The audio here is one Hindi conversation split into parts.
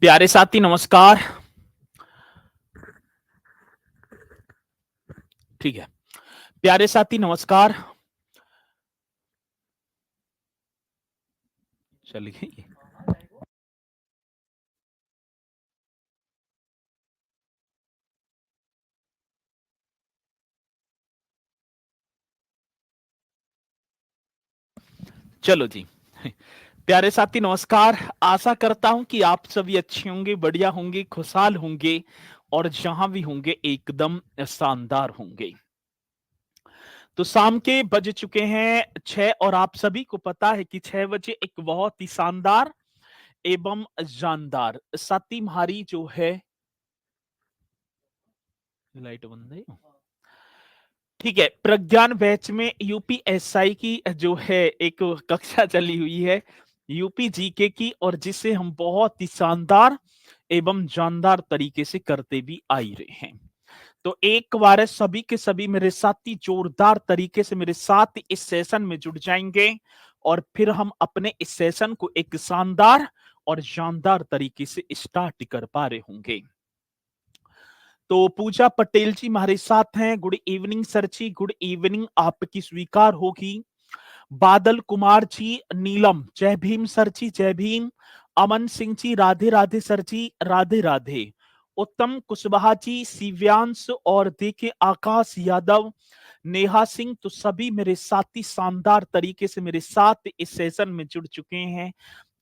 प्यारे साथी नमस्कार। ठीक है। प्यारे साथी नमस्कार। चल गई। चलो जी। प्यारे साथी नमस्कार। आशा करता हूं कि आप सभी अच्छे होंगे, बढ़िया होंगे, खुशहाल होंगे और जहां भी होंगे एकदम शानदार होंगे। तो शाम के बज चुके हैं 6 और आप सभी को पता है कि 6 बजे एक बहुत ही शानदार एवं जानदार साथी हमारी जो है लाइट बंद है। ठीक है, प्रज्ञान बैच में यूपीएसआई की जो है एक कक्षा चली हुई है यूपी जीके की, और जिसे हम बहुत ही शानदार एवं जानदार तरीके से करते भी आई रहे हैं। तो एक बार सभी के सभी मेरे साथी जोरदार तरीके से मेरे साथ इस सेशन में जुड़ जाएंगे और फिर हम अपने इस सेशन को एक शानदार और जानदार तरीके से स्टार्ट कर पा रहे होंगे। तो पूजा पटेल जी हमारे साथ हैं। गुड इवनिंग सर जी, गुड इवनिंग, आपकी स्वीकार होगी। बादल कुमार जी, नीलम, जय भीम सर जी, जय भीम। अमन सिंह जी, राधे राधे सर जी, राधे राधे। उत्तम कुशवाहा जी, शिव्यांश और देखे आकाश यादव, नेहा सिंह, तो सभी मेरे साथी शानदार तरीके से मेरे साथ इस सेशन में जुड़ चुके हैं।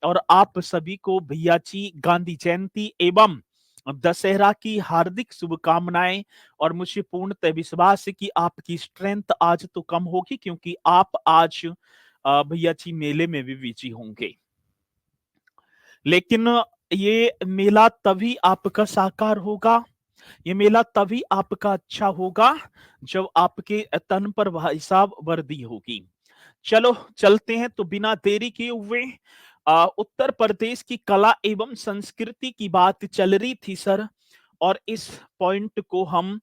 और आप सभी को भैया जी गांधी जयंती एवं दशहरा की हार्दिक शुभकामनाएं। और मुझे पूर्णतः विश्वास है कि आपकी स्ट्रेंथ आज तो कम होगी, क्योंकि आप आज भैया जी मेले में भी बिजी होंगे। लेकिन ये मेला तभी आपका साकार होगा, ये मेला तभी आपका अच्छा होगा जब आपके तन पर भाई साहब वर्दी होगी। चलो चलते हैं। तो बिना देरी किए हुए उत्तर प्रदेश की कला एवं संस्कृति की बात चल रही थी सर, और इस पॉइंट को हम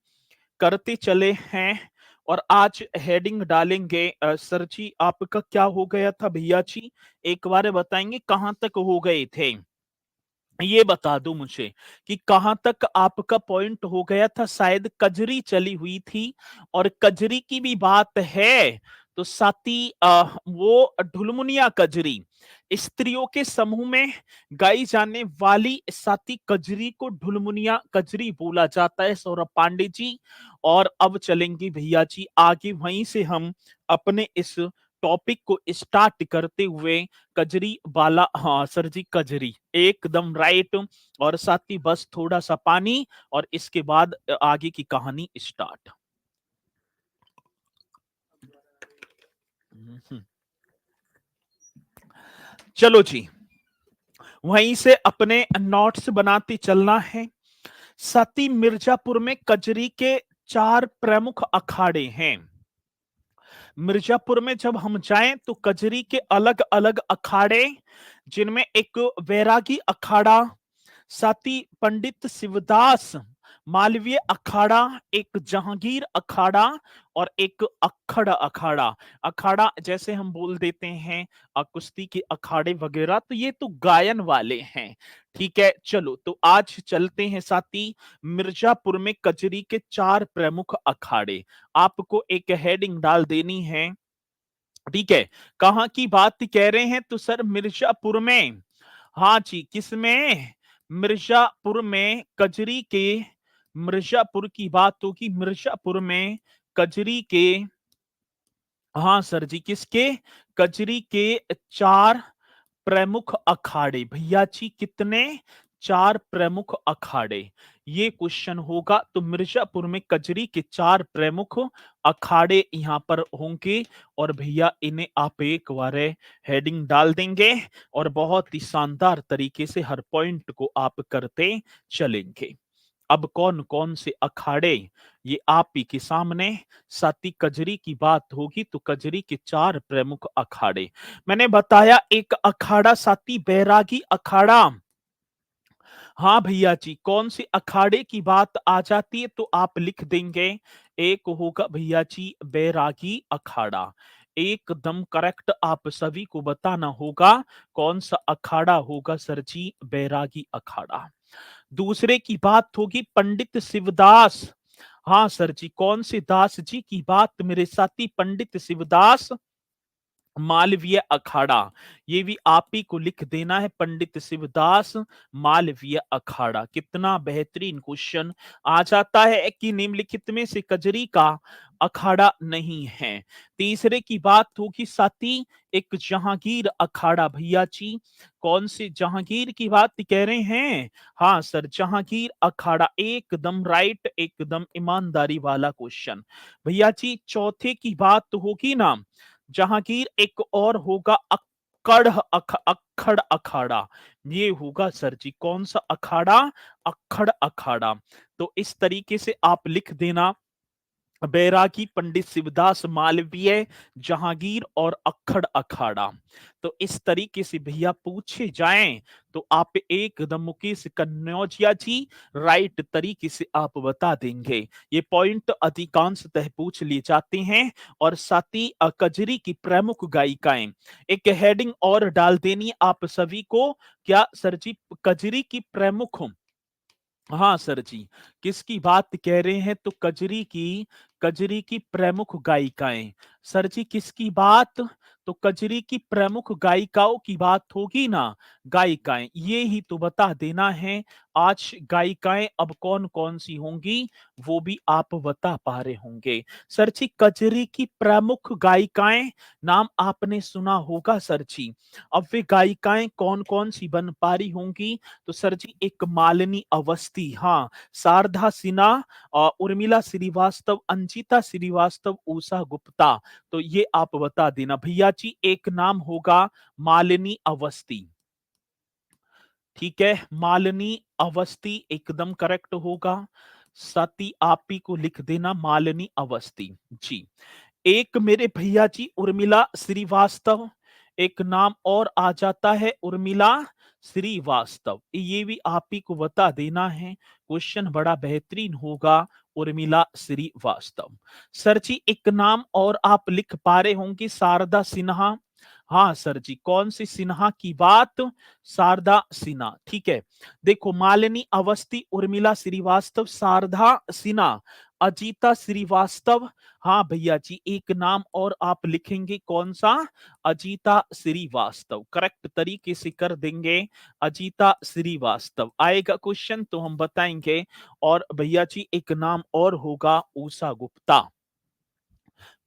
करते चले हैं। और आज हेडिंग डालेंगे। सर जी आपका क्या हो गया था भैया जी, एक बार बताएंगे कहां तक हो गए थे? ये बता दो मुझे कि कहां तक आपका पॉइंट हो गया था। शायद कजरी चली हुई थी, और कजरी की भी बात है तो साथी वो ढुलमुनिया कजरी, स्त्रियों के समूह में गाई जाने वाली साथी कजरी को ढुलमुनिया कजरी बोला जाता है, सौरभ पांडे जी। और अब चलेंगे भैया जी आगे, वहीं से हम अपने इस टॉपिक को स्टार्ट करते हुए कजरी वाला। हाँ सर जी, कजरी एकदम राइट। और साथ ही बस थोड़ा सा पानी और इसके बाद आगे की कहानी स्टार्ट। चलो जी, वहीं से अपने नोट्स बनाते चलना है। सती मिर्जापुर में कजरी के 4 प्रमुख अखाड़े हैं। मिर्जापुर में जब हम जाएं तो कजरी के अलग अलग अखाड़े, जिनमें एक वैरागी अखाड़ा, साथी पंडित शिवदास मालवीय अखाड़ा, एक जहांगीर अखाड़ा और एक अखड़ अखाड़ा। अखाड़ा जैसे हम बोल देते हैं कुश्ती के अखाड़े वगैरह, तो ये तो गायन वाले हैं। ठीक है, चलो तो आज चलते हैं साथी मिर्जापुर में कजरी के 4 प्रमुख अखाड़े। आपको एक हेडिंग डाल देनी है। ठीक है, कहाँ की बात कह रहे हैं? तो सर मिर्जापुर में। हाँ जी, किसमें? मिर्जापुर में कजरी के, मिर्जापुर की बात होगी मिर्जापुर में कजरी के। हाँ सर जी, किसके? कजरी के 4 प्रमुख अखाड़े। भैया जी कितने? 4 प्रमुख अखाड़े, ये क्वेश्चन होगा। तो मिर्जापुर में कजरी के 4 प्रमुख अखाड़े यहां पर होंगे। और भैया इन्हें आप एक बार हेडिंग डाल देंगे और बहुत ही शानदार तरीके से हर पॉइंट को आप करते चलेंगे। अब कौन कौन से अखाड़े, ये आप ही के सामने। साथी कजरी की बात होगी तो कजरी के 4 प्रमुख अखाड़े मैंने बताया। एक अखाड़ा साथी बैरागी अखाड़ा। हाँ भैया जी, कौन सी अखाड़े की बात आ जाती है तो आप लिख देंगे। एक होगा भैया जी बैरागी अखाड़ा, एकदम करेक्ट आप सभी को बताना होगा कौन सा अखाड़ा होगा सर जी, बैरागी अखाड़ा। दूसरे की बात होगी पंडित शिवदास। हाँ सर जी, कौन से दास जी की बात मेरे साथी, पंडित शिवदास मालवीय अखाड़ा। ये भी आप ही को लिख देना है, पंडित शिवदास मालवीय अखाड़ा। कितना बेहतरीन क्वेश्चन आ जाता है कि निम्नलिखित में से कजरी का अखाड़ा नहीं है। तीसरे की बात होगी साथी, एक जहांगीर अखाड़ा। भैया जी कौन से जहांगीर की बात कह रहे हैं? हाँ सर, जहांगीर अखाड़ा, एकदम राइट, एकदम ईमानदारी वाला क्वेश्चन। भैया जी चौथे की बात होगी ना जहांगीर, एक और होगा अक्खड़ अखाड़ा। ये होगा सर जी कौन सा अखाड़ा? अक्खड़ अखाड़ा। तो इस तरीके से आप लिख देना, बैरागी, पंडित शिवदास मालवीय, जहांगीर और अक्खड़ अखाड़ा। तो इस तरीके से भैया पूछे जाएं तो आप एकदम मुकेश कन्नौजिया जी राइट तरीके से आप बता देंगे। ये पॉइंट अधिकांशतः पूछ लिए जाते हैं। और साथ ही कजरी की प्रमुख गायिकाएं, एक हेडिंग और डाल देनी आप सभी को। क्या सर जी? कजरी की प्रमुख, हाँ सर जी, किसकी बात कह रहे हैं? तो कजरी की प्रमुख गायिकाएं। सर जी किसकी बात? तो कजरी की प्रमुख गायिकाओं की बात होगी ना, गायिकाएं, ये ही तो बता देना है। आज गायिकाएं अब कौन कौन सी होंगी वो भी आप बता पा रहे होंगे। सर जी कजरी की प्रमुख गायिकाएं, नाम आपने सुना होगा सर जी। अब वे गायिकाएं कौन कौन सी बन पा रही होंगी? तो सर जी एक मालिनी अवस्थी, हाँ, शारदा सिन्हा, उर्मिला श्रीवास्तव, अंजिता श्रीवास्तव, उषा गुप्ता। तो ये आप बता देना भैया जी। एक नाम होगा मालिनी अवस्थी, ठीक है, मालिनी अवस्थी एकदम करेक्ट होगा। सती आप ही को लिख देना मालिनी अवस्थी जी। एक मेरे भैया जी उर्मिला श्रीवास्तव, एक नाम और आ जाता है उर्मिला श्रीवास्तव, ये भी आप ही को बता देना है। क्वेश्चन बड़ा बेहतरीन होगा, उर्मिला श्रीवास्तव। सर जी एक नाम और आप लिख पा रहे होंगे, शारदा सिन्हा। हाँ सर जी, कौन सी सिन्हा की बात? शारदा सिन्हा, ठीक है। देखो मालिनी अवस्थी, उर्मिला श्रीवास्तव, शारदा सिन्हा, अजीता श्रीवास्तव। हाँ भैया जी, एक नाम और आप लिखेंगे, कौन सा? अजीता श्रीवास्तव, करेक्ट तरीके से कर देंगे। अजीता श्रीवास्तव आएगा क्वेश्चन तो हम बताएंगे। और भैया जी एक नाम और होगा उषा गुप्ता।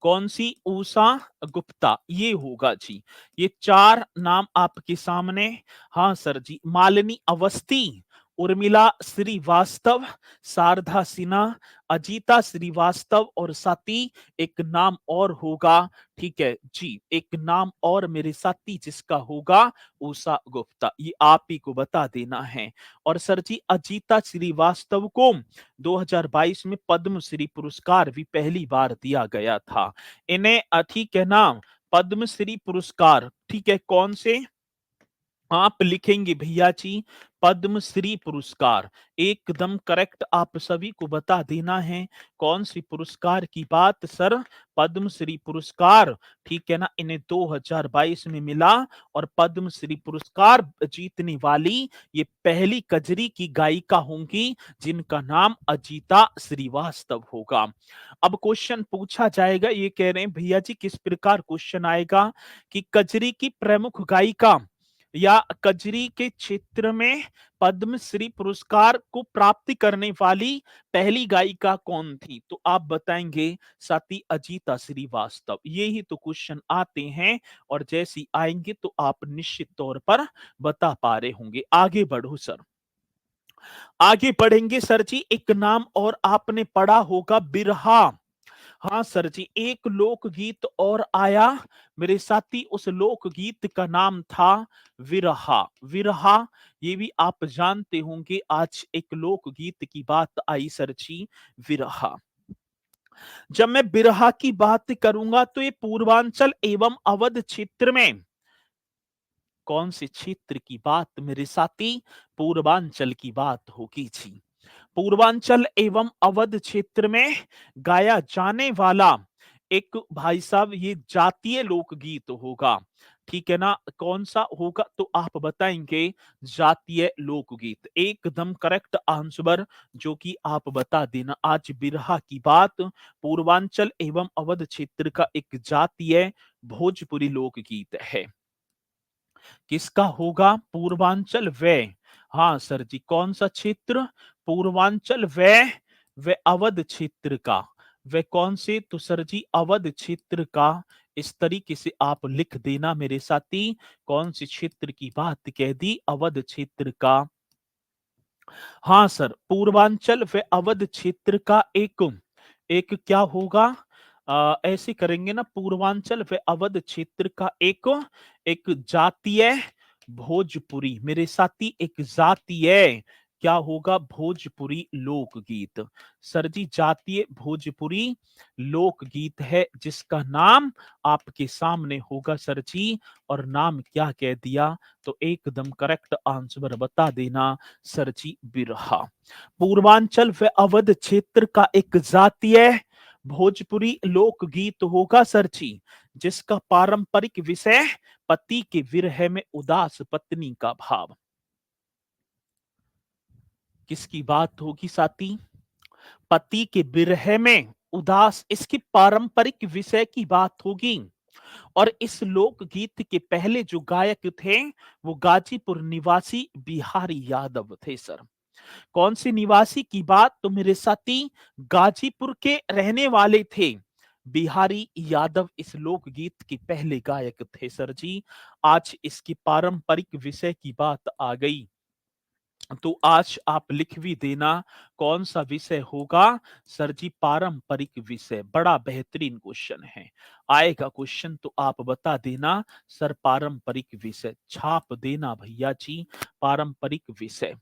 कौन सी? उषा गुप्ता, ये होगा जी। ये चार नाम आपके सामने। हाँ सर जी, मालिनी अवस्थी, उर्मिला श्रीवास्तव, शारदा सिन्हा, अजीता श्रीवास्तव और साथी एक नाम और होगा, ठीक है जी, एक नाम और मेरे साथी जिसका होगा उषा गुप्ता, ये आप ही को बता देना है। और सर जी अजीता श्रीवास्तव को 2022 में पद्मश्री पुरस्कार भी पहली बार दिया गया था। इन्हें ठीक है ना, पद्मश्री पुरस्कार, ठीक है, कौन से आप लिखेंगे भैया जी? पद्मश्री पुरस्कार, एकदम करेक्ट आप सभी को बता देना है। कौन सी पुरस्कार की बात सर? पद्मश्री पुरस्कार, ठीक है ना, इन्हें 2022 में मिला। और पद्मश्री पुरस्कार जीतने वाली ये पहली कजरी की गायिका होंगी जिनका नाम अजीता श्रीवास्तव होगा। अब क्वेश्चन पूछा जाएगा, ये कह रहे हैं भैया जी किस प्रकार क्वेश्चन आएगा कि कजरी की प्रमुख गायिका या कजरी के क्षेत्र में पद्मश्री पुरस्कार को प्राप्ति करने वाली पहली गायिका कौन थी? तो आप बताएंगे साथी अजीता श्रीवास्तव। ये ही तो क्वेश्चन आते हैं और जैसी आएंगे तो आप निश्चित तौर पर बता पा रहे होंगे। आगे बढ़ो सर, आगे बढ़ेंगे सर जी। एक नाम और आपने पढ़ा होगा, बिरहा। हाँ सर जी, एक लोकगीत और आया मेरे साथी, उस लोकगीत का नाम था विरहा। विरहा, ये भी आप जानते होंगे। आज एक लोकगीत की बात आई सर जी, विरहा। जब मैं बिरहा की बात करूंगा तो ये पूर्वांचल एवं अवध क्षेत्र में, कौन से क्षेत्र की बात मेरे साथी? पूर्वांचल की बात होगी जी। पूर्वांचल एवं अवध क्षेत्र में गाया जाने वाला एक भाई साहब ये जातीय लोकगीत होगा, ठीक है ना? कौन सा होगा तो आप बताएंगे जातीय लोकगीत। एकदम करेक्ट आंसर जो कि आप बता देना। आज बिरहा की बात पूर्वांचल एवं अवध क्षेत्र का एक जातीय भोजपुरी लोकगीत है। किसका होगा? पूर्वांचल व, हाँ सर जी, कौन सा क्षेत्र? पूर्वांचल व अवध क्षेत्र का। वे कौन से? तो सर जी अवध क्षेत्र का। इस तरीके से आप लिख देना मेरे साथी। कौन से क्षेत्र की बात कह दी? अवध क्षेत्र का। हाँ सर, पूर्वांचल व अवध क्षेत्र का एक एक क्या होगा? ऐसे करेंगे ना, पूर्वांचल व अवध क्षेत्र का एक एक जातीय भोजपुरी, मेरे साथी एक जातीय क्या होगा? भोजपुरी लोकगीत। सर जी जातीय भोजपुरी लोकगीत है जिसका नाम आपके सामने होगा सर जी। और नाम क्या कह दिया? तो एकदम करेक्ट आंसर बता देना सर जी, बिरहा। पूर्वांचल व अवध क्षेत्र का एक जातीय भोजपुरी लोकगीत होगा सर जी, जिसका पारंपरिक विषय पति के विरह में उदास पत्नी का भाव। किसकी बात होगी साथी? पति के विरह में उदास, इसकी पारंपरिक विषय की बात होगी। और इस लोकगीत के पहले जो गायक थे वो गाजीपुर निवासी बिहारी यादव थे सर। कौन से निवासी की बात? तो मेरे साथी गाजीपुर के रहने वाले थे बिहारी यादव इस लोकगीत के पहले गायक थे सर जी। आज इसकी पारंपरिक विषय की बात आ गई तो आज आप लिख भी देना कौन सा विषय होगा सर जी? पारंपरिक विषय। बड़ा बेहतरीन क्वेश्चन है, आएगा क्वेश्चन तो आप बता देना सर पारंपरिक विषय। छाप देना भैया जी, पारंपरिक विषय।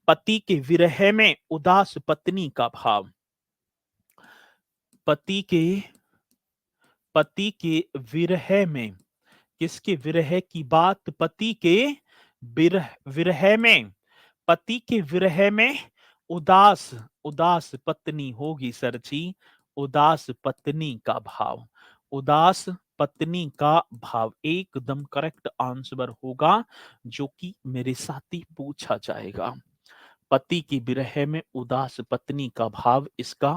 पति के विरह में उदास पत्नी का भाव। पति के पति के विरह में, किसके विरह की बात? पति के विरह विरह में, पति के विरह में उदास उदास पत्नी होगी सर जी। उदास पत्नी का भाव, उदास पत्नी का भाव एकदम करेक्ट आंसर होगा जो कि मेरे साथी पूछा जाएगा। पति की विरह में उदास पत्नी का भाव इसका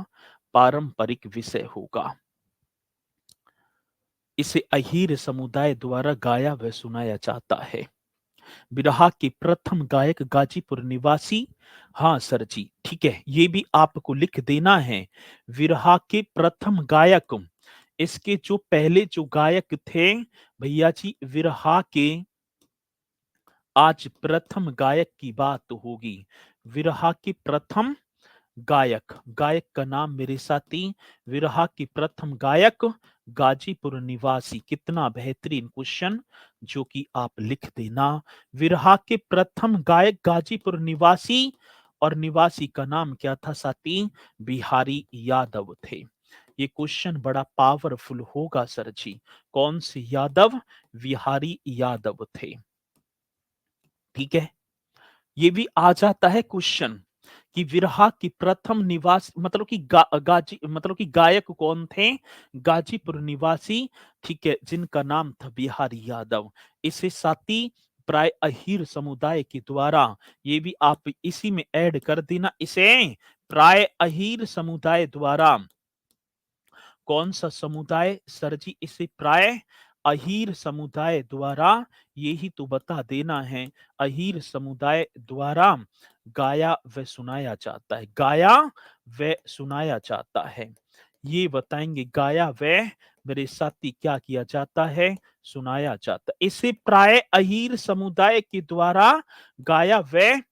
पारंपरिक विषय होगा। इसे अहीर समुदाय द्वारा गाया व सुनाया जाता है। बिरहा के प्रथम गायक गाजीपुर निवासी, हाँ सर जी ठीक है, ये भी आपको लिख देना है। विरहा के प्रथम गायक, इसके जो पहले जो गायक थे भैया जी विरहा के, आज प्रथम गायक की बात होगी। विरहा के प्रथम गायक, गायक का नाम मेरे साथी, विरहा की प्रथम गायक गाजीपुर निवासी। कितना बेहतरीन क्वेश्चन जो कि आप लिख देना। विरहा के प्रथम गायक गाजीपुर निवासी, और निवासी का नाम क्या था साथी? बिहारी यादव थे। ये क्वेश्चन बड़ा पावरफुल होगा सर जी। कौन से यादव? बिहारी यादव थे। ठीक है, ये भी आ जाता है क्वेश्चन कि विरहा की प्रथम निवास मतलब कि गाजी मतलब कि गायक कौन थे? गाजीपुर निवासी, ठीक है, जिनका नाम था बिहारी यादव। इसे साथी प्राय अहीर समुदाय के द्वारा, ये भी आप इसी में ऐड कर देना, इसे प्राय अहीर समुदाय द्वारा। कौन सा समुदाय सर जी? इसे प्राय अहीर समुदाय द्वारा, यही तो बता देना है। अहीर समुदाय द्वारा गाया व सुनाया जाता है। गाया व सुनाया जाता है, ये बताएंगे। गाया व मेरे साथी क्या किया जाता है? सुनाया जाता है। इसे प्राय अहीर समुदाय के द्वारा गाया व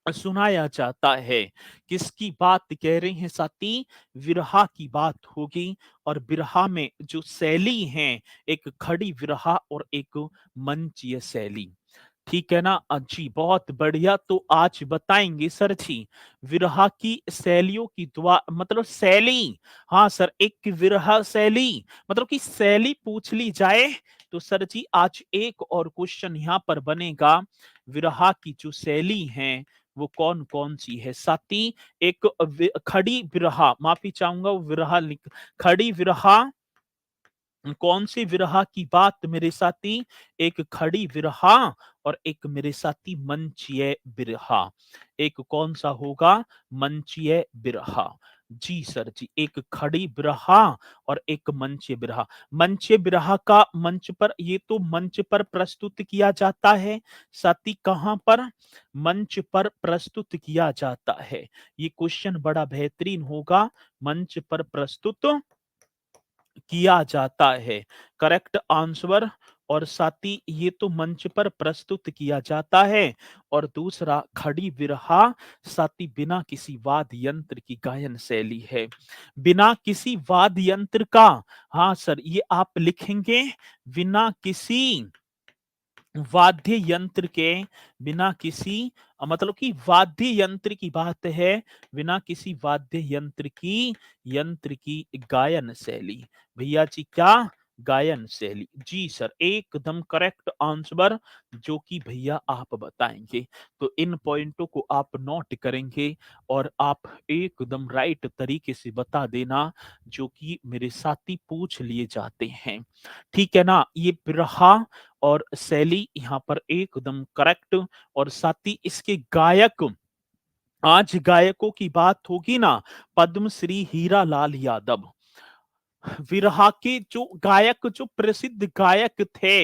सुनाया जाता है। किसकी बात कह रहे हैं साथी? विरहा की बात होगी। और विरहा में जो शैली है, एक खड़ी विरहा और एक मंचीय शैली। ठीक है ना जी, बहुत बढ़िया। तो आज बताएंगे सर जी विरहा की शैलियों की दुआ मतलब शैली। हाँ सर, एक विरहा शैली मतलब कि शैली पूछ ली जाए तो सर जी आज एक और क्वेश्चन यहाँ पर बनेगा। विरहा की जो शैली है वो कौन कौन सी है साथी? एक खड़ी विरहा, माफी चाहूंगा, वो विरहा लिख, खड़ी विरहा, कौन सी विरहा की बात मेरे साथी? एक खड़ी विरहा और एक मेरे साथी मंचीय बिरहा। एक कौन सा होगा? मंचीय बिरहा। जी सर जी, एक खड़ी बिरहा और एक मंचीय बिरहा। मंचीय बिरहा का मंच पर, ये तो मंच पर प्रस्तुत किया जाता है साथी। कहां पर? मंच पर प्रस्तुत किया जाता है। ये क्वेश्चन बड़ा बेहतरीन होगा। मंच पर प्रस्तुत किया जाता है, करेक्ट आंसर। और साथी ये तो मंच पर प्रस्तुत किया जाता है। और दूसरा खड़ी विरहा साथी बिना किसी वाद्य यंत्र की गायन शैली है, बिना किसी वाद्य यंत्र का। हाँ सर, ये आप लिखेंगे बिना किसी वाद्य यंत्र के, बिना किसी मतलब कि वाद्य यंत्र की बात है, बिना किसी वाद्य यंत्र की गायन शैली। भैया जी क्या? गायन शैली। जी सर, एकदम करेक्ट आंसर जो कि भैया आप बताएंगे। तो इन पॉइंटों को आप नोट करेंगे और आप एकदम राइट तरीके से बता देना जो कि मेरे साथी पूछ लिए जाते हैं। ठीक है ना? ये बिरहा और शैली यहाँ पर एकदम करेक्ट। और साथ ही इसके गायक, आज गायकों की बात होगी ना, पद्मश्री हीरा लाल यादव, विरहा के जो गायक, जो प्रसिद्ध गायक थे।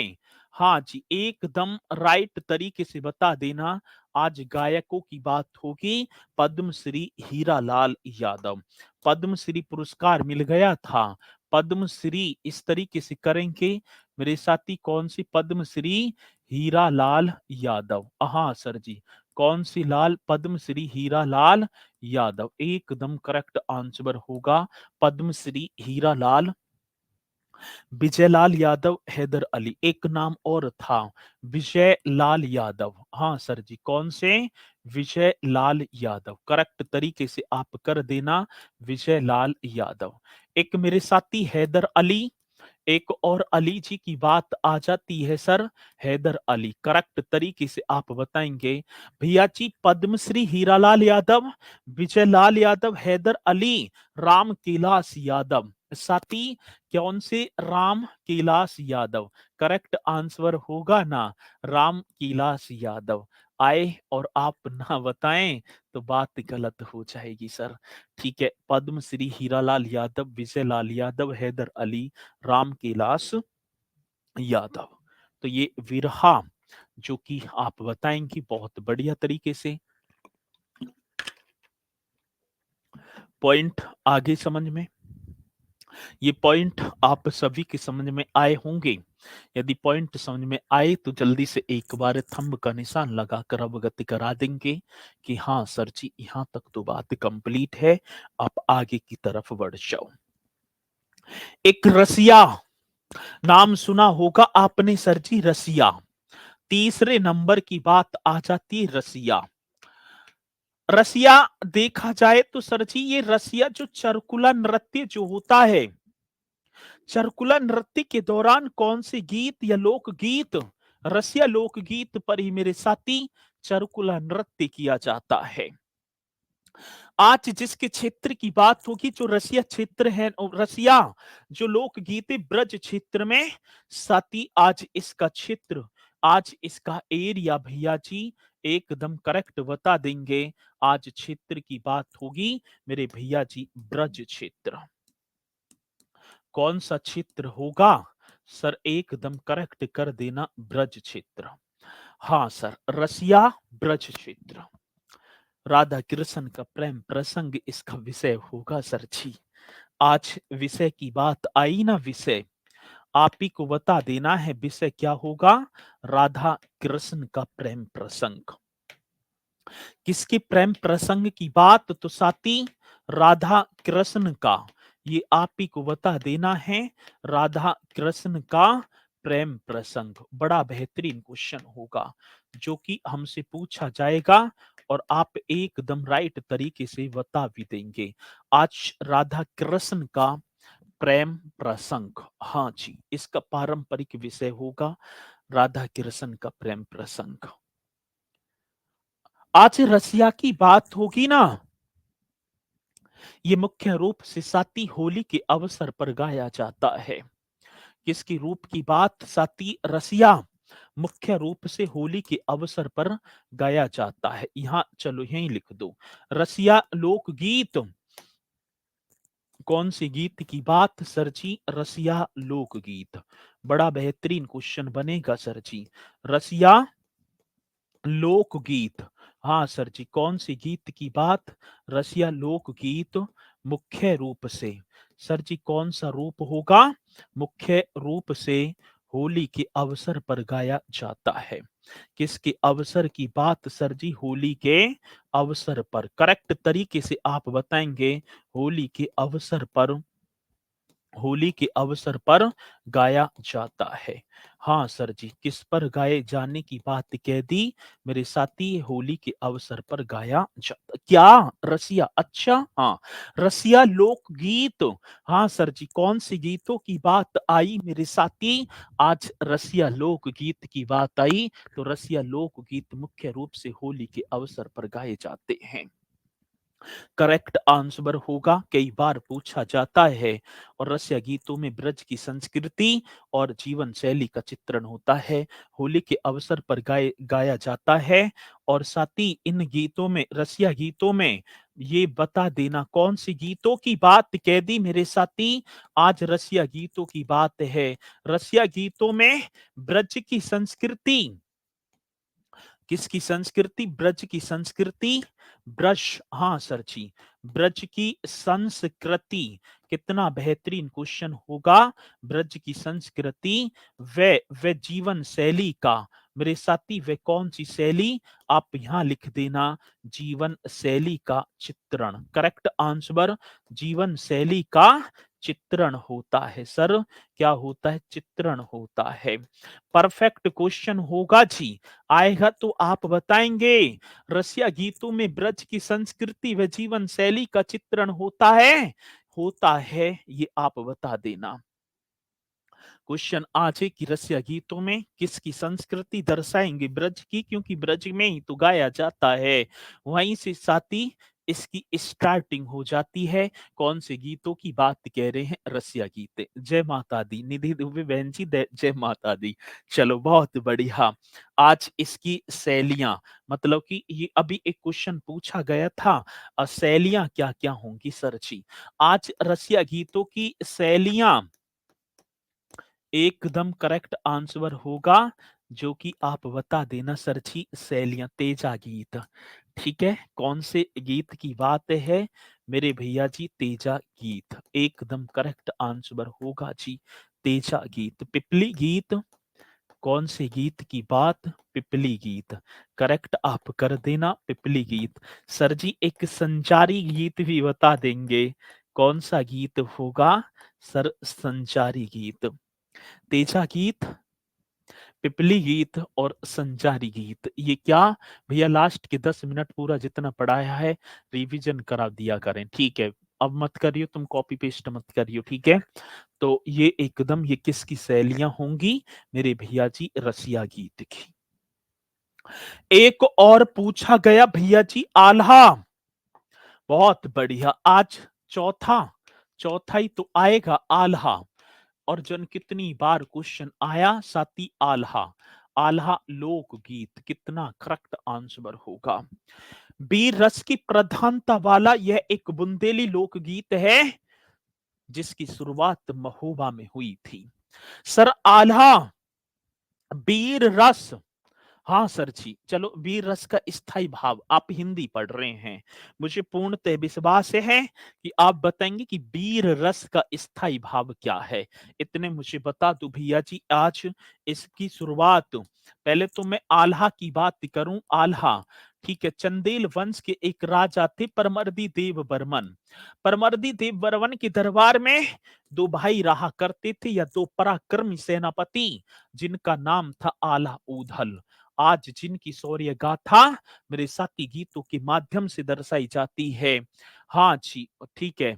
हाँ जी, एकदम राइट तरीके से बता देना। आज गायकों की बात होगी, पद्मश्री हीरालाल यादव, पद्मश्री पुरस्कार मिल गया था। पद्मश्री इस तरीके से करेंगे मेरे साथी, कौन सी? पद्मश्री हीरालाल यादव। हाँ सर जी, कौन सी लाल? पद्मश्री हीरालाल यादव, एकदम करेक्ट आंसर होगा पद्मश्री हीरालाल। विजय लाल यादव, हैदर अली, एक नाम और था विजय लाल यादव। हाँ सर जी, कौन से? विजय लाल यादव, करेक्ट तरीके से आप कर देना, विजय लाल यादव। एक मेरे साथी हैदर अली, एक और अली जी की बात आ जाती है सर, हैदर अली, करेक्ट तरीके से आप बताएंगे भैया जी। पद्मश्री हीरालाल यादव, विजय लाल यादव, हैदर अली, राम कैलाश यादव। साथी कौन से? राम कैलाश यादव, करेक्ट आंसर होगा ना, राम कैलाश यादव। आए और आप ना बताएं तो बात गलत हो जाएगी सर। ठीक है, पद्मश्री हीरालाल यादव, विजय लाल यादव, हैदर अली, राम कैलाश यादव। तो ये विरहा जो कि आप बताएंगी बहुत बढ़िया तरीके से। पॉइंट आगे समझ में, ये पॉइंट आप सभी के समझ में आए होंगे। यदि पॉइंट समझ में आए तो जल्दी से एक बार थंब का निशान लगाकर अवगत करा देंगे कि हाँ सर जी, यहां तक तो बात कंप्लीट है, आप आगे की तरफ बढ़ जाओ। एक रसिया, नाम सुना होगा आपने सर जी, रसिया। तीसरे नंबर की बात आ जाती है रसिया। रसिया देखा जाए तो सर जी, ये रसिया जो चरकुला नृत्य जो होता है, चरकुला नृत्य के दौरान कौन से गीत या लोकगीत, रसिया लोकगीत पर ही मेरे साथी चरकुला नृत्य किया जाता है। आज जिसके क्षेत्र की बात होगी, जो रसिया क्षेत्र है, रसिया जो लोकगीत ब्रज क्षेत्र में साथी, आज इसका क्षेत्र, आज इसका एरिया भैया जी एकदम करेक्ट बता देंगे। आज क्षेत्र की बात होगी मेरे भैया जी, ब्रज क्षेत्र। कौन सा क्षेत्र होगा सर? एकदम करेक्ट कर देना, ब्रज क्षेत्र। हाँ सर, रसिया ब्रज क्षेत्र। राधा कृष्ण का प्रेम प्रसंग इसका विषय होगा सर जी। आज विषय की बात आई ना, विषय आप ही को बता देना है, विषय क्या होगा? राधा कृष्ण का प्रेम प्रसंग। किसके प्रेम प्रसंग की बात? तो साथी राधा कृष्ण का, ये आप ही को बता देना है, राधा कृष्ण का प्रेम प्रसंग। बड़ा बेहतरीन क्वेश्चन होगा जो कि हमसे पूछा जाएगा और आप एकदम राइट तरीके से बता भी देंगे। आज राधा कृष्ण का प्रेम प्रसंग, हाँ जी, इसका पारंपरिक विषय होगा राधा कृष्ण का प्रेम प्रसंग। आज रसिया की बात होगी ना, ये मुख्य रूप से साती होली के अवसर पर गाया जाता है। किसकी रूप की बात? साती रसिया मुख्य रूप से होली के अवसर पर गाया जाता है। यहां चलो यहीं लिख दो, रसिया लोकगीत। कौन से गीत की बात सर जी? रसिया लोकगीत। बड़ा बेहतरीन क्वेश्चन बनेगा सर जी। रसिया लोकगीत। हाँ सर जी, कौन सी गीत की बात? रसिया लोकगीत मुख्य रूप से। सर जी कौन सा रूप होगा? मुख्य रूप से होली के अवसर पर गाया जाता है। किसके अवसर की बात सर जी? होली के अवसर पर। करेक्ट तरीके से आप बताएंगे, होली के अवसर पर, होली के अवसर पर गाया जाता है। हाँ सर जी, किस पर गाए जाने की बात कह दी मेरे साथी? होली के अवसर पर गाया जाता। क्या? रसिया। अच्छा हाँ, रसिया लोकगीत। हाँ सर जी, कौन से गीतों की बात आई मेरे साथी? आज रसिया लोकगीत की बात आई। तो रसिया लोकगीत मुख्य रूप से होली के अवसर पर गाए जाते हैं। करेक्ट आंसर होगा, कई बार पूछा जाता है। और रसिया गीतों में ब्रज की संस्कृति और जीवन शैली का चित्रण होता है, होली के अवसर पर गाया जाता है। और साथ ही इन गीतों में, रसिया गीतों में, ये बता देना कौन सी गीतों की बात कह दी मेरे साथी? आज रसिया गीतों की बात है। रसिया गीतों में ब्रज की संस्कृति, किसकी संस्कृति? ब्रज की संस्कृति। ब्रज, हाँ सर जी, ब्रज की संस्कृति। कितना बेहतरीन क्वेश्चन होगा। ब्रज की संस्कृति व जीवन शैली का। मेरे साथी वे कौन सी शैली? आप यहां लिख देना, जीवन शैली का चित्रण। करेक्ट आंसर, जीवन शैली का चित्रण होता है सर। क्या होता है? चित्रण होता है। परफेक्ट क्वेश्चन होगा जी। आएगा तो आप बताएंगे, रसिया गीतों में ब्रज की संस्कृति व जीवन शैली का चित्रण होता है? होता है, ये आप बता देना। क्वेश्चन आज है कि रसिया गीतों में किसकी संस्कृति दर्शाएंगे? ब्रज की, क्योंकि ब्रज में ही तो गाया जाता है। वहीं से साथी इसकी स्टार्टिंग हो जाती है। कौन से गीतों की बात कह रहे हैं? रसिया गीत। जय माता दी, निधि दुबे बहन जी, जय माता दी। चलो बहुत बढ़िया। आज इसकी शैलियां, मतलब कि ये अभी एक क्वेश्चन पूछा गया था, शैलियां क्या क्या होंगी सर जी? आज रसिया गीतों की शैलियां, एकदम करेक्ट आंसर होगा, जो कि आप बता देना सर जी। शैलियां, तेजा गीत। ठीक है, कौन से गीत की बात है मेरे भैया जी? तेजा गीत, एकदम करेक्ट आंसर होगा जी। तेजा गीत। पिपली गीत, कौन से गीत की बात? पिपली गीत। करेक्ट आप कर देना, पिपली गीत। सर जी एक संचारी गीत भी बता देंगे, कौन सा गीत होगा सर? संचारी गीत। तेजा गीत, पिपली गीत और संचारी गीत, ये क्या भैया? लास्ट के 10 मिनट पूरा जितना पढ़ाया है रिवीजन करा दिया करें, ठीक है? अब मत करियो तुम, कॉपी पेस्ट मत करियो, ठीक है? तो ये एकदम, ये किसकी शैलियां होंगी मेरे भैया जी? रसिया गीत की। एक और पूछा गया भैया जी, आल्हा। बहुत बढ़िया। आज चौथा, चौथा ही तो आएगा, आल्हा। अर्जुन कितनी बार क्वेश्चन आया साथी? आल्हा। आल्हा लोकगीत। कितना करेक्ट आंसर होगा? बीर रस की प्रधानता वाला यह एक बुंदेली लोकगीत है, जिसकी शुरुआत महोबा में हुई थी। सर आल्हा, बीर रस। हाँ सर जी, चलो, वीर रस का स्थाई भाव, आप हिंदी पढ़ रहे हैं, मुझे पूर्णतः विश्वास है कि आप बताएंगे कि वीर रस का स्थाई भाव क्या है। इतने मुझे बता दो भैया जी, आज इसकी शुरुआत, पहले तो मैं आल्हा की बात करूं। आल्हा, ठीक है, चंदेल वंश के एक राजा थे, परमर्दी देव बर्मन। परमर्दी देव बर्मन के दरबार में दो भाई रहा करते थे, या दो पराक्रमी सेनापति, जिनका नाम था आल्हा ऊधल। आज जिनकी शौर्य गाथा मेरे साथी गीतों के माध्यम से दर्शाई जाती है। हाँ जी, ठीक है।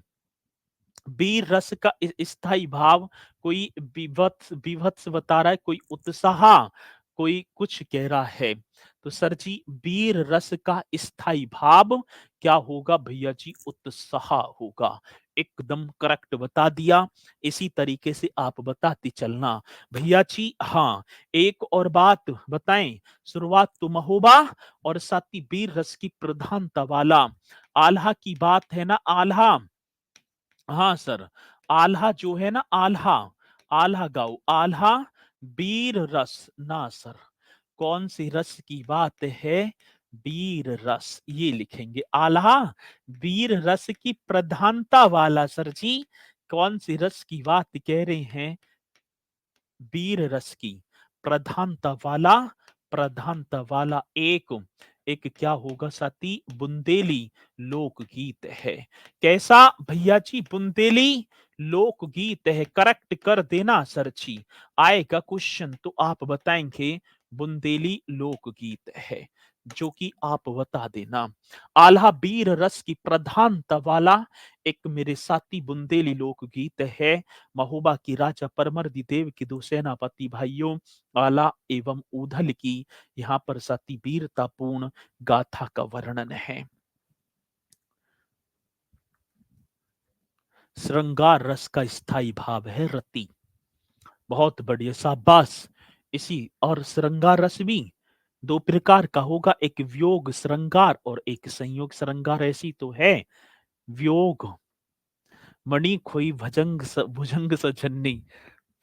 वीर रस का स्थाई भाव, कोई विभत्स विभत्स बता रहा है, कोई उत्साह, कोई कुछ कह रहा है। तो सर जी वीर रस का स्थाई भाव क्या होगा भैया जी? उत्साह होगा। एकदम करेक्ट बता दिया। इसी तरीके से आप बताते चलना भैया जी। हाँ, एक और बात बताएं। शुरुआत तो महोबा और साथ ही वीर रस की प्रधानता वाला आल्हा की बात है ना, आल्हा। हाँ सर, आल्हा जो है ना, आल्हा, आल्हा गाओ, आल्हा वीर रस ना सर। कौन सी रस की बात है? वीर रस, ये लिखेंगे आल्हा वीर रस की प्रधानता वाला सर जी। कौन सी रस की बात कह रहे हैं? वीर रस की प्रधानता वाला, प्रधानता वाला एक एक क्या होगा साथी? बुंदेली लोकगीत है। कैसा भैया जी? बुंदेली लोकगीत है। करेक्ट कर देना सर जी। आएगा क्वेश्चन तो आप बताएंगे बुंदेली लोकगीत है, जो कि आप बता देना। आल्हा वीर रस की प्रधानता वाला एक मेरे साथी बुंदेली लोकगीत है। महोबा की राजा परमर्दी देव की दो सेनापति भाइयों आला एवं ऊधल की यहाँ पर सती वीरतापूर्ण गाथा का वर्णन है। श्रृंगार रस का स्थायी भाव है रति। बहुत बढ़िया, शाबाश। इसी और श्रृंगार रस भी दो प्रकार का होगा, एक वियोग श्रृंगार और एक संयोग श्रृंगार। ऐसी तो है वियोग। मणि खोई भुजंग सजन्नी,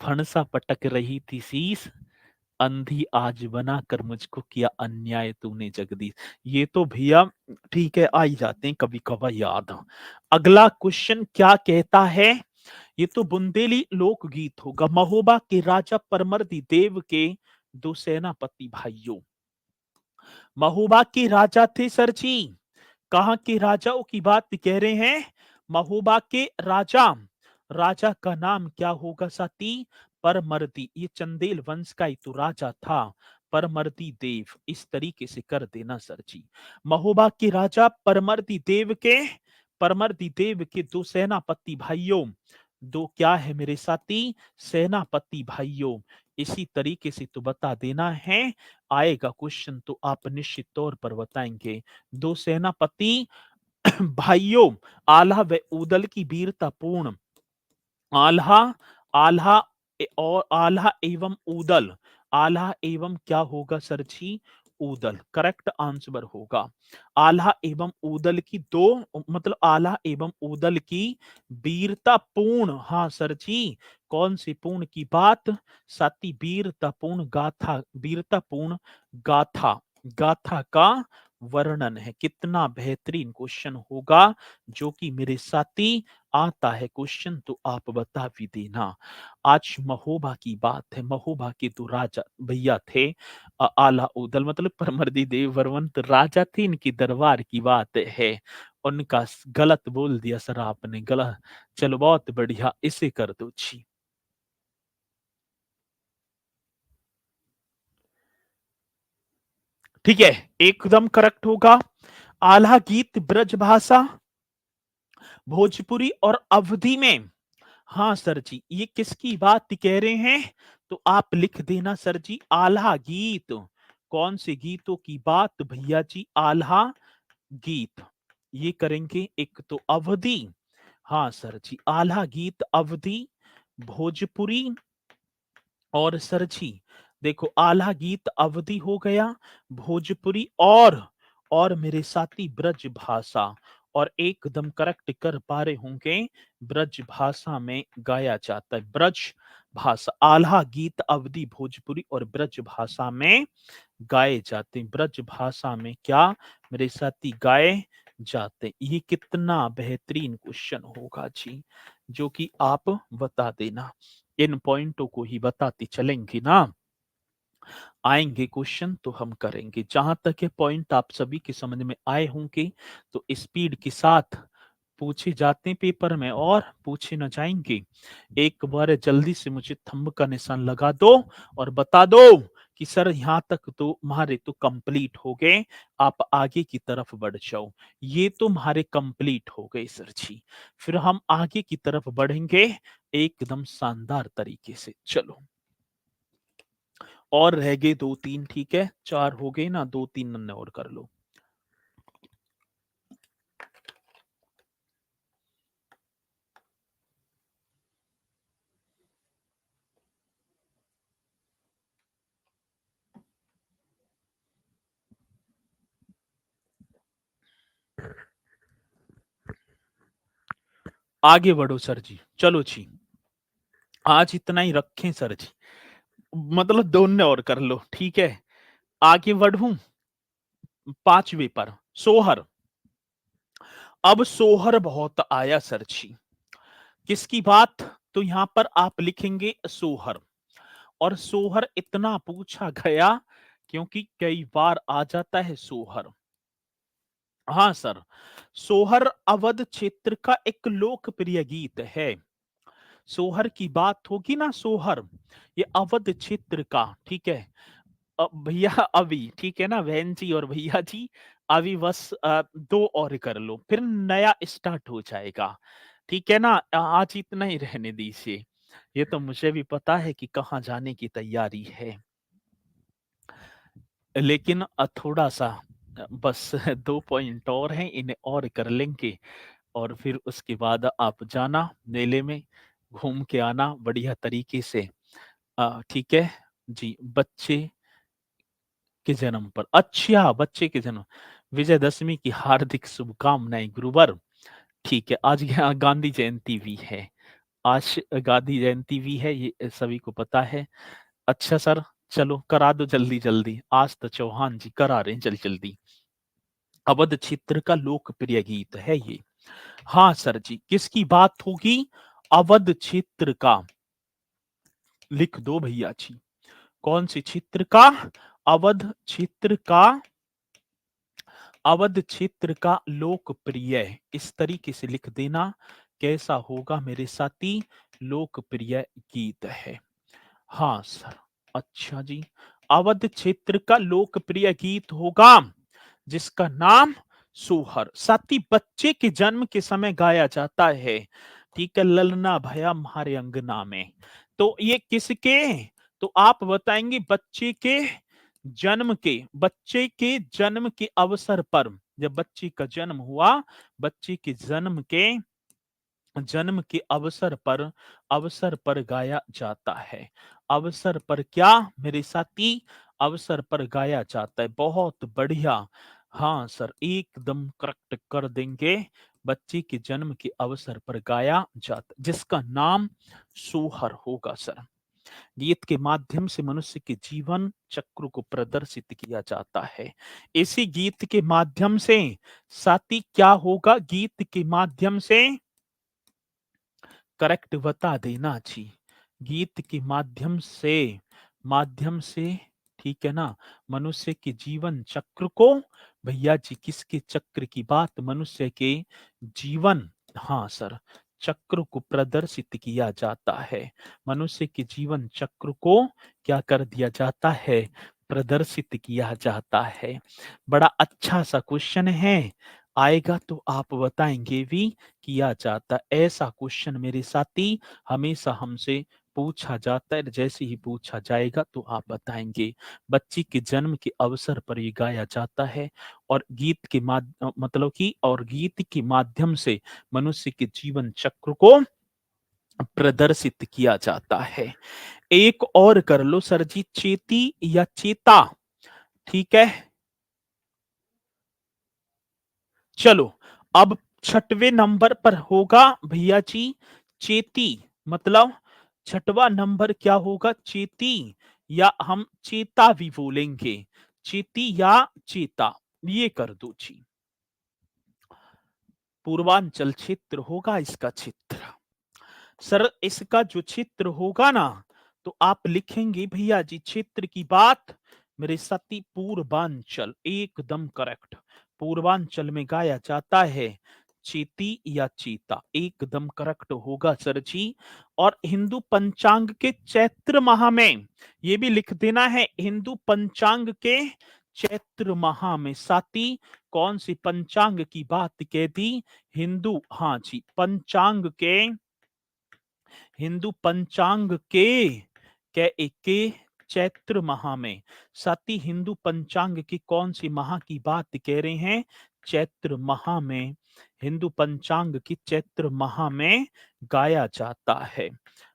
फणसा पटक रही थी शीस, अंधी आज बनाकर मुझको किया अन्याय तूने जगदीश। ये तो भैया ठीक है, आ ही जाते हैं कभी कभार याद। अगला क्वेश्चन क्या कहता है? ये तो बुंदेली लोकगीत होगा। महोबा के राजा परमर्दी देव के दो सेनापति भाइयों। महोबा के राजा थे सर जी। कहां के राजाओं की बात कह रहे हैं? महोबा के राजा। राजा का नाम क्या होगा साथी? परमर्दी। ये चंदेल वंश का ही तो राजा था, परमर्दी देव। इस तरीके से कर देना सर जी। महोबा के राजा परमर्दी देव के दो सेनापति भाइयों। दो क्या है मेरे साथी? सेनापति भाइयों। इसी तरीके से तो बता देना है। आएगा क्वेश्चन तो आप निश्चित तौर पर बताएंगे। दो सेनापति भाइयों आल्हा व ऊदल की वीरतापूर्ण, आल्हा, आल्हा और आल्हा एवं ऊदल। आल्हा एवं क्या होगा सर जी? ऊदल। करेक्ट आंसर होगा। आल्हा एवं ऊदल की दो, मतलब आल्हा एवं ऊदल की वीरता पूर्ण, हाँ सर जी। कौन सी पूर्ण की बात? साथी वीरता पूर्ण गाथा, वीरता पूर्ण गाथा, गाथा का वर्णन है। कितना बेहतरीन क्वेश्चन होगा, जो कि मेरे साथी आता है क्वेश्चन तो आप बता भी देना। आज महोबा की बात है। महोबा के तो राजा भैया थे आला उदल, मतलब परमर्दी देव वर्मंत राजा थे। इनकी दरबार की बात है। उनका गलत बोल दिया सर आपने, गलत। चलो बहुत बढ़िया, इसे कर दो जी। ठीक है, एकदम करेक्ट होगा। आल्हा गीत ब्रजभाषा, भोजपुरी और अवधी में। हाँ सर जी, ये किसकी बात कह रहे हैं? तो आप लिख देना सर जी, आल्हा गीत। कौन से गीतों की बात भैया जी? आल्हा गीत। ये करेंगे एक तो अवधि। हाँ सर जी, आल्हा गीत अवधि, भोजपुरी और सर जी देखो, आल्हा गीत अवधि हो गया, भोजपुरी और मेरे साथी ब्रज भाषा। और एकदम करेक्ट कर पा रहे होंगे, ब्रज भाषा में गाया जाता है। ब्रज भाषा, आल्हा गीत अवधि भोजपुरी और ब्रज भाषा में गाए जाते हैं। ब्रज भाषा में क्या मेरे साथी गाए जाते हैं? ये कितना बेहतरीन क्वेश्चन होगा जी, जो कि आप बता देना। इन पॉइंटों को ही बताते चलेंगे ना, आएंगे क्वेश्चन तो हम करेंगे। जहां तक ये पॉइंट आप सभी के समझ में आए होंगे तो स्पीड के साथ पूछे जाते हैं पेपर में और पूछे न जाएंगे। एक बार जल्दी से मुझे थंब का निशान लगा दो और बता दो कि सर यहाँ तक तो हमारे तो कंप्लीट हो गए, आप आगे की तरफ बढ़ जाओ। ये तो हमारे कंप्लीट हो गए सर जी। फिर हम आगे की तरफ बढ़ेंगे एकदम शानदार तरीके से। चलो और रह गए 2-3, ठीक है, 4 हो गए ना, 2-3 नन्हे और कर लो। आगे बढ़ो सर जी, चलो जी, आज इतना ही रखें सर जी, मतलब दोनों और कर लो, ठीक है। आगे बढ़ूं 5वें पर, सोहर। अब सोहर बहुत आया सर जी, किसकी बात? तो यहां पर आप लिखेंगे सोहर। और सोहर इतना पूछा गया क्योंकि कई बार आ जाता है सोहर। हाँ सर, सोहर अवध क्षेत्र का एक लोकप्रिय गीत है। सोहर की बात होगी ना, सोहर ये अवध क्षेत्र का, ठीक है। भैया अभी, ठीक है ना बहन जी और भैया जी, अभी बस 2 और कर लो, फिर नया स्टार्ट हो जाएगा, ठीक है ना। आज इतना ही रहने दीजिए, ये तो मुझे भी पता है कि कहाँ जाने की तैयारी है, लेकिन थोड़ा सा बस 2 पॉइंट और हैं, इन्हें और कर लेंगे और फिर उसके बाद आप जाना मेले में, घूम के आना बढ़िया तरीके से। ठीक है जी। बच्चे के जन्म पर, अच्छा बच्चे के जन्म, विजयदशमी की हार्दिक शुभकामनाएं गुरुवर। ठीक है, आज यहाँ गांधी जयंती भी है, आज गांधी जयंती भी है, ये सभी को पता है। अच्छा सर, चलो करा दो जल्दी जल्दी, आज तो चौहान जी करा रहे हैं जल्दी जल्दी। अवध क्षेत्र का लोकप्रिय गीत है ये। हाँ सर जी, किसकी बात होगी? अवध क्षेत्र का, लिख दो भैया जी। कौन से क्षेत्र का? अवध क्षेत्र का, अवध क्षेत्र का लोकप्रिय, इस तरीके से लिख देना, कैसा होगा मेरे साथी? लोकप्रिय गीत है। हाँ सर, अच्छा जी, अवध क्षेत्र का लोकप्रिय गीत होगा जिसका नाम सोहर, साथी बच्चे के जन्म के समय गाया जाता है, ठीक है। ललना भया म्हारे अंगना में, तो ये किसके? तो आप बताएंगे बच्चे के जन्म के, बच्चे के जन्म के अवसर पर, जब बच्चे का जन्म हुआ, बच्चे के जन्म के अवसर पर गाया जाता है। अवसर पर क्या मेरे साथी? अवसर पर गाया जाता है, बहुत बढ़िया। हाँ सर, एकदम करेक्ट कर देंगे। बच्चे के जन्म के अवसर पर गाया जाता, जिसका नाम सोहर होगा सर। गीत के माध्यम से मनुष्य के जीवन चक्र को प्रदर्शित किया जाता है। इसी गीत के माध्यम से साथी क्या होगा? गीत के करेक्ट बता देना जी। गीत के माध्यम से ठीक है ना, मनुष्य के जीवन चक्र को, भैया जी किसके चक्र की बात? मनुष्य के जीवन, हाँ सर, चक्र को प्रदर्शित किया जाता है। मनुष्य के जीवन चक्र को क्या कर दिया जाता है? प्रदर्शित किया जाता है। बड़ा अच्छा सा क्वेश्चन है, आएगा तो आप बताएंगे भी, किया जाता। ऐसा क्वेश्चन मेरे साथी हमेशा हमसे पूछा जाता है, जैसे ही पूछा जाएगा तो आप बताएंगे। बच्ची के जन्म के अवसर पर ये गाया जाता है और गीत के मतलब कि, और गीत के माध्यम से मनुष्य के जीवन चक्र को प्रदर्शित किया जाता है। एक और कर लो सर जी, चेती या चेता, ठीक है। चलो, अब 6वें नंबर पर होगा भैया जी चेती, मतलब 6वां नंबर क्या होगा? चेती, या हम चेता भी बोलेंगे, चेती या चेता, ये कर दो जी। पूर्वांचल क्षेत्र होगा इसका क्षेत्र। सर इसका जो क्षेत्र होगा ना, तो आप लिखेंगे भैया जी क्षेत्र की बात, मेरे साथी पूर्वांचल, एकदम करेक्ट। पूर्वांचल में गाया जाता है चेती या चीता, एकदम करेक्ट होगा सर जी। और हिंदू पंचांग के चैत्र माह में, ये भी लिख देना है, हिंदू पंचांग के चैत्र माह में साथी, कौन सी पंचांग की बात कह दी? हिंदू, हाँ जी, हिंदू पंचांग के, क्या के चैत्र माह में। साथी हिंदू पंचांग की कौन सी माह की बात कह रहे हैं? चैत्र माह में। हिंदू पंचांग की चैत्र माह में गाया जाता है,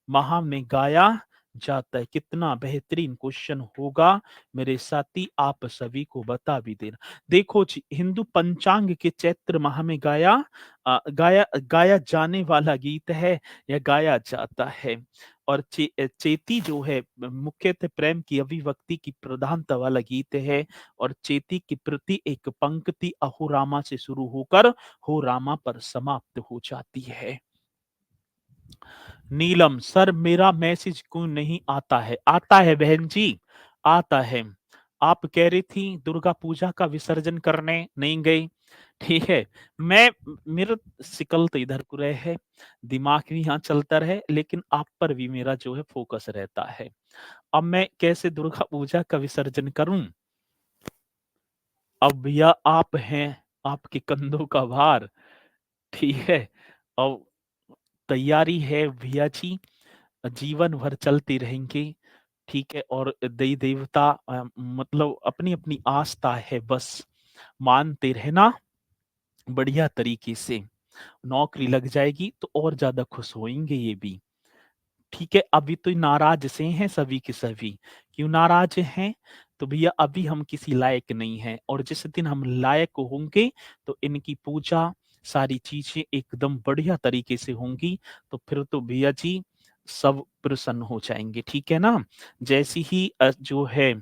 माह में गाया जाता है। कितना बेहतरीन क्वेश्चन होगा मेरे साथी, आप सभी को बता भी देना। देखो जी, हिंदू पंचांग के चैत्र माह में गाया जाने वाला गीत है या गाया जाता है। और चेती जो है मुख्यतः प्रेम की अभिव्यक्ति की प्रधानता वाला गीत है। और चेती की प्रति एक पंक्ति अहो रामा से शुरू होकर हो रामा पर समाप्त हो जाती है। नीलम सर मेरा मैसेज क्यों नहीं आता है? आता है बहन जी, आता है। आप कह रही थी दुर्गा पूजा का विसर्जन करने नहीं गई, ठीक है। मैं मेरा सिकल तो इधर को रहे है, दिमाग भी यहाँ चलता रहे, लेकिन आप पर भी मेरा जो है फोकस रहता है। अब मैं कैसे दुर्गा पूजा का विसर्जन करूं? अब भैया आप हैं, आपके कंधों का भार, ठीक है। अब तैयारी है भैया जी, जीवन भर चलती रहेंगे, ठीक है। और देवी देवता मतलब अपनी अपनी आस्था है, बस मानते रहना बढ़िया तरीके से। नौकरी लग जाएगी तो और ज्यादा खुश होंगे ये भी, ठीक है। अभी तो नाराज से हैं सभी के सभी। क्यों नाराज हैं? तो भैया अभी हम किसी लायक नहीं हैं, और जिस दिन हम लायक होंगे तो इनकी पूजा सारी चीजें एकदम बढ़िया तरीके से होंगी। तो फिर तो भैया जी सब प्रसन्न हो जाएंगे, ठीक है ना। जैसी ही जो है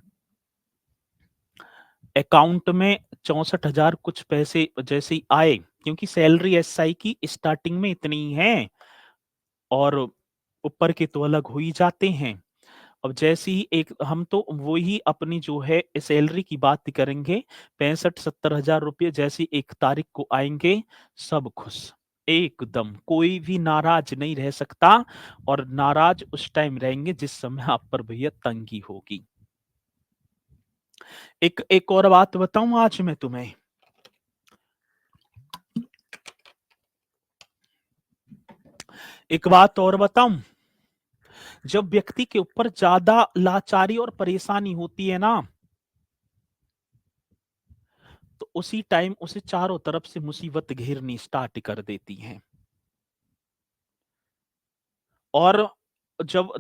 अकाउंट में 64,000 कुछ पैसे जैसे ही आए, क्योंकि सैलरी एसआई की स्टार्टिंग में इतनी ही है, और ऊपर के तो अलग हो ही जाते हैं। अब जैसे ही एक हम तो वो ही अपनी जो है सैलरी की बात करेंगे, 65-70 हजार रुपये जैसी 1 तारीख को आएंगे, सब खुश एकदम, कोई भी नाराज नहीं रह सकता। और नाराज उस टाइम रहेंगे जिस समय आप पर भैया तंगी होगी। एक एक और बात बताऊं आज मैं तुम्हें, एक बात और बताऊं। जब व्यक्ति के ऊपर ज्यादा लाचारी और परेशानी होती है ना, तो उसी टाइम उसे चारों तरफ से मुसीबत घेरनी स्टार्ट कर देती हैं। और जब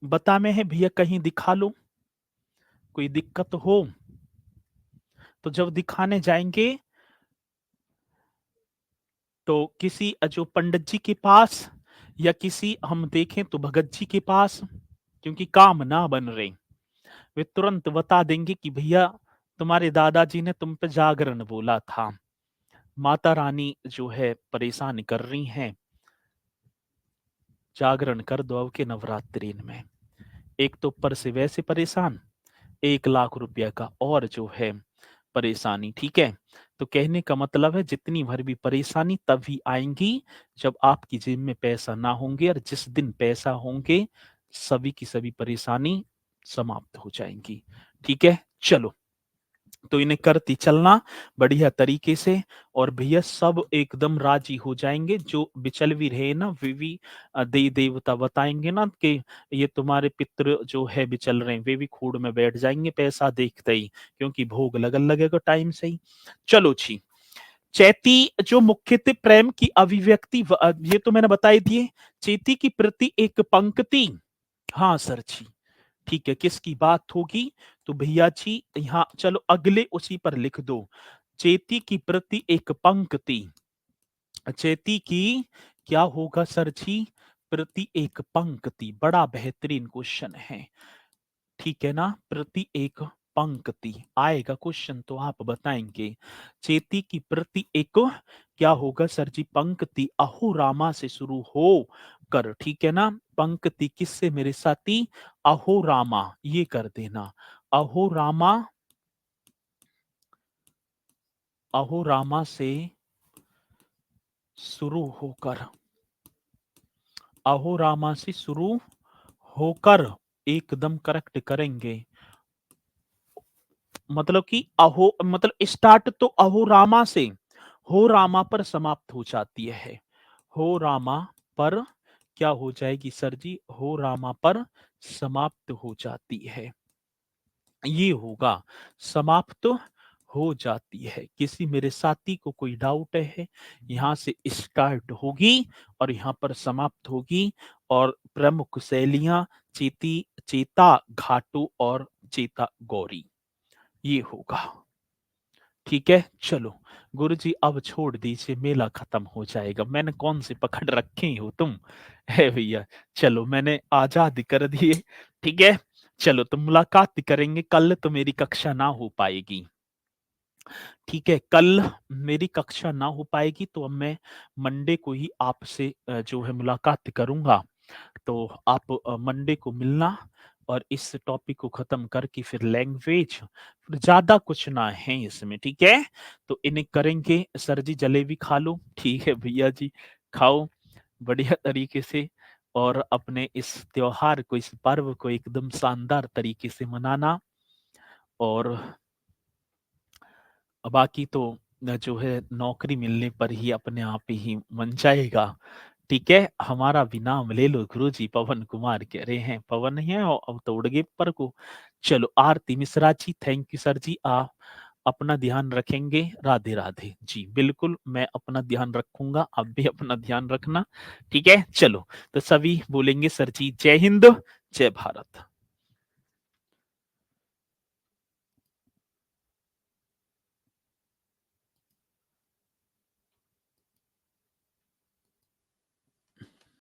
बता में है भैया कहीं दिखा लो, कोई दिक्कत हो तो जब दिखाने जाएंगे तो किसी जो पंडित जी के पास, या किसी हम देखें तो भगत जी के पास, क्योंकि काम ना बन रहे, वे तुरंत बता देंगे कि भैया तुम्हारे दादाजी ने तुम पे जागरण बोला था, माता रानी जो है परेशान कर रही हैं, जागरण कर दो अब के नवरात्रि में। एक तो ऊपर से वैसे परेशान, 1 लाख रुपया का और जो है परेशानी, ठीक है। तो कहने का मतलब है जितनी भर भी परेशानी तभी आएंगी जब आपकी जेब में पैसा ना होंगे, और जिस दिन पैसा होंगे सभी की सभी परेशानी समाप्त हो जाएंगी, ठीक है। चलो, तो इन्हें करती चलना बढ़िया तरीके से, और भैया सब एकदम राजी हो जाएंगे। जो बिचल भी रहे ना, वे भी देवी देवता बताएंगे ना कि ये तुम्हारे पितृ जो है बिचल रहे हैं, वे भी खूड़ में बैठ जाएंगे पैसा देखते ही, क्योंकि भोग लगन लगेगा टाइम से ही। चलो जी, चैती जो मुख्यतः प्रेम की अभिव्यक्ति ये तो मैंने बताई दिए। चैती की प्रति एक पंक्ति, हाँ सर जी, ठीक है। किसकी बात होगी? तो भैया जी यहाँ चलो अगले उसी पर लिख दो, चेती की प्रति एक पंक्ति। चेती की क्या होगा सर जी? प्रति एक पंक्ति, बड़ा बेहतरीन क्वेश्चन है, ठीक है ना। प्रति एक पंक्ति आएगा क्वेश्चन तो आप बताएंगे। चेती की प्रति एक क्या होगा सर जी? पंक्ति अहो रामा से शुरू हो कर, ठीक है ना। पंक्ति किससे मेरे साथी? अहो रामा, ये कर देना। अहो रामा, अहो रामा से शुरू होकर, अहो रामा से शुरू होकर, एकदम करेक्ट करेंगे। मतलब कि अहो मतलब स्टार्ट तो अहो रामा से हो रामा पर समाप्त हो जाती है। हो रामा पर क्या हो जाएगी सर जी? हो रामा पर समाप्त हो जाती है। ये होगा, समाप्त हो जाती है। किसी मेरे साथी को कोई डाउट है, यहाँ से स्टार्ट होगी और यहाँ पर समाप्त होगी। और प्रमुख शैलियाँ चेता घाटू और चेता गौरी, ये होगा। ठीक है, चलो गुरुजी अब छोड़ दीजिए, मेला खत्म हो जाएगा। मैंने कौन से पकड़ रखे हो तुम, है भैया। चलो मैंने आजाद कर दिए। ठीक है, चलो तो मुलाकात करेंगे। कल तो मेरी कक्षा ना हो पाएगी। ठीक है, कल मेरी कक्षा ना हो पाएगी, तो अब मैं मंडे को ही आपसे जो है मुलाकात करूंगा। तो आप मंडे को मिलना और इस टॉपिक को खत्म करके फिर लैंग्वेज, फिर ज्यादा कुछ ना है इसमें। ठीक है, तो इन्हें करेंगे। सर जी जलेबी खा लो। ठीक है भैया जी, खाओ बढ़िया तरीके से, और अपने इस त्योहार को, इस पर्व को एकदम शानदार तरीके से मनाना। और बाकी तो जो है नौकरी मिलने पर ही अपने आप ही मन जाएगा। ठीक है, हमारा भी नाम ले लो गुरुजी, पवन कुमार कह रहे हैं। पवन है और अब तो उड़ गए पर को। चलो आरती Mishra ji, thank you sir जी। आप अपना ध्यान रखेंगे। राधे राधे जी। बिल्कुल मैं अपना ध्यान रखूंगा, आप भी अपना ध्यान रखना। ठीक है, चलो तो सभी बोलेंगे सर जी जय हिंद, जय भारत।